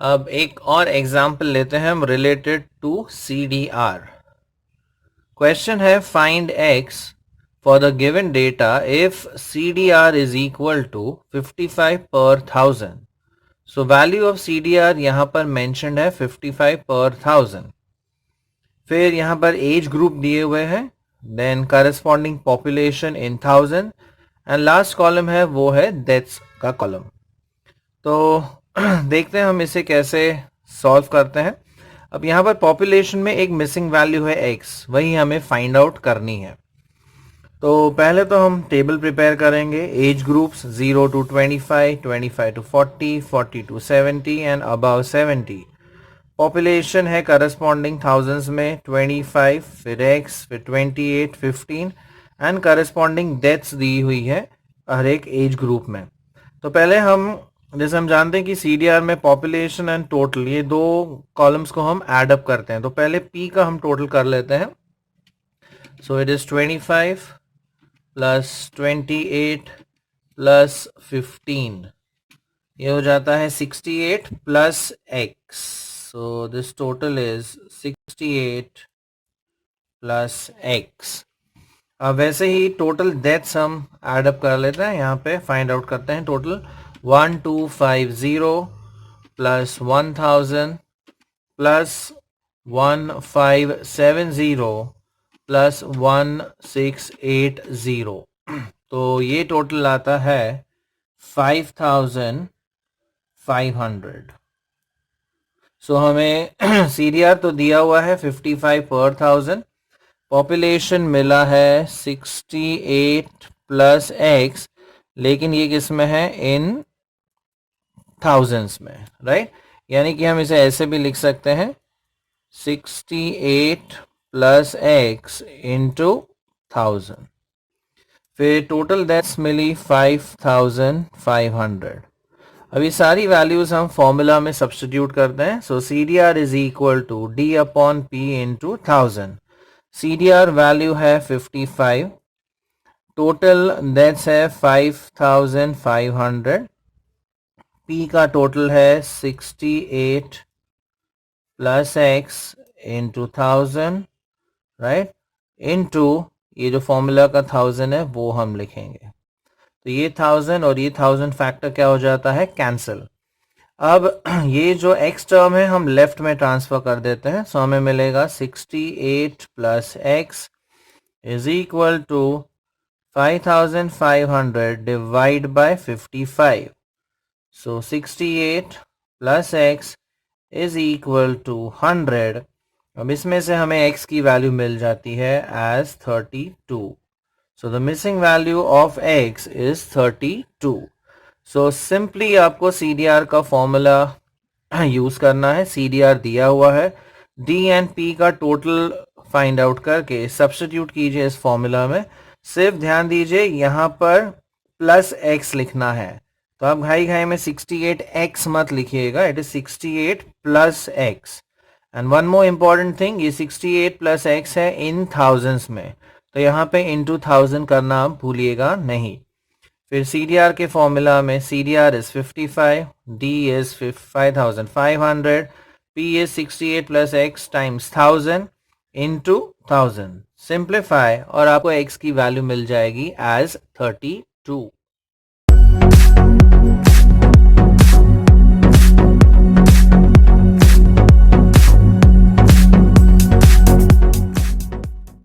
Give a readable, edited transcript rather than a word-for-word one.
अब एक और एग्जाम्पल लेते हैं हम रिलेटेड टू CDR। क्वेश्चन है find x for the given data if CDR is equal to 55 पर 1000। सो वैल्यू ऑफ CDR यहाँ पर मेंशन्ड है 55 पर 1000। फिर यहाँ पर एज ग्रुप दिए हुए हैं, then corresponding population in 1000 and last column है वो है डेथ्स का कॉलम। तो देखते हैं हम इसे कैसे सॉल्व करते हैं। अब यहाँ पर पॉपुलेशन में एक मिसिंग वैल्यू है x, वही हमें फाइंड आउट करनी है। तो पहले तो हम टेबल प्रिपेयर करेंगे। Age groups 0 to 25, 25 to 40, 40 to 70 and above 70। Population है करस्पॉन्डिंग थाउजेंड्स में 25, फिर x, फिर 28, 15 एंड करस्पॉन्डिंग डेथ्स दी हुई है हर एक एज ग्रुप में। तो पहले हम जैसे हम जानते हैं कि CDR में पॉपुलेशन एंड टोटल ये दो कॉलम्स को हम ऐड अप करते हैं। तो पहले P का हम टोटल कर लेते हैं। So it is 25 plus 28 plus 15, ये हो जाता है 68 plus x। So this total is 68 plus x। अब वैसे ही टोटल डेथ्स हम ऐड अप कर लेते हैं, यहाँ पे फाइंड आउट करते हैं टोटल 1250 प्लस 1000 प्लस 1570 प्लस 1680। तो ये टोटल आता है 5500। सो हमें CDR तो दिया हुआ है 55 पर 1000, पॉपुलेशन मिला है 68 प्लस x, लेकिन ये किस में है, इन थाउजेंड्स में, राइट। यानी कि हम इसे ऐसे भी लिख सकते हैं 68 प्लस x इंटू 1000। फिर टोटल डेथ्स मिली 5500। अभी सारी वैल्यूज हम फॉर्मूला में सब्स्टिट्यूट करते हैं। So CDR is equal to D upon P into 1000। CDR value है 55, टोटल डेथ्स है 5500, P का टोटल है 68 plus x into 1000, right, into ये जो फॉर्मूला का 1000 है वो हम लिखेंगे। तो ये 1000 और ये 1000 फैक्टर क्या हो जाता है, कैंसिल। अब ये जो x टर्म है हम लेफ्ट में ट्रांसफर कर देते हैं। सो हमें मिलेगा 68 plus x is equal to 5500 divide by 55। So 68 plus x is equal to 100। अब इसमें से हमें x की वैल्यू मिल जाती है as 32। So the missing value of x is 32। So simply आपको CDR का फॉर्मूला यूज करना है। CDR दिया हुआ है, D एंड P का टोटल फाइंड आउट करके सब्स्टिट्यूट कीजिए इस फॉर्मूला में। सिर्फ ध्यान दीजिए यहाँ पर प्लस x लिखना है, तो आप घाई घाई में 68x मत लिखिएगा, it is 68 plus x। And one more important thing, ये 68 प्लस x है इन थाउजेंड्स में, तो यहाँ पे इंटू 1000 करना आप भूलिएगा नहीं। फिर CDR के फॉर्मूला में CDR is 55, D is 5500, P is 68 plus x times 1000 into 1000। Simplify और आपको x की वैल्यू मिल जाएगी एज 32।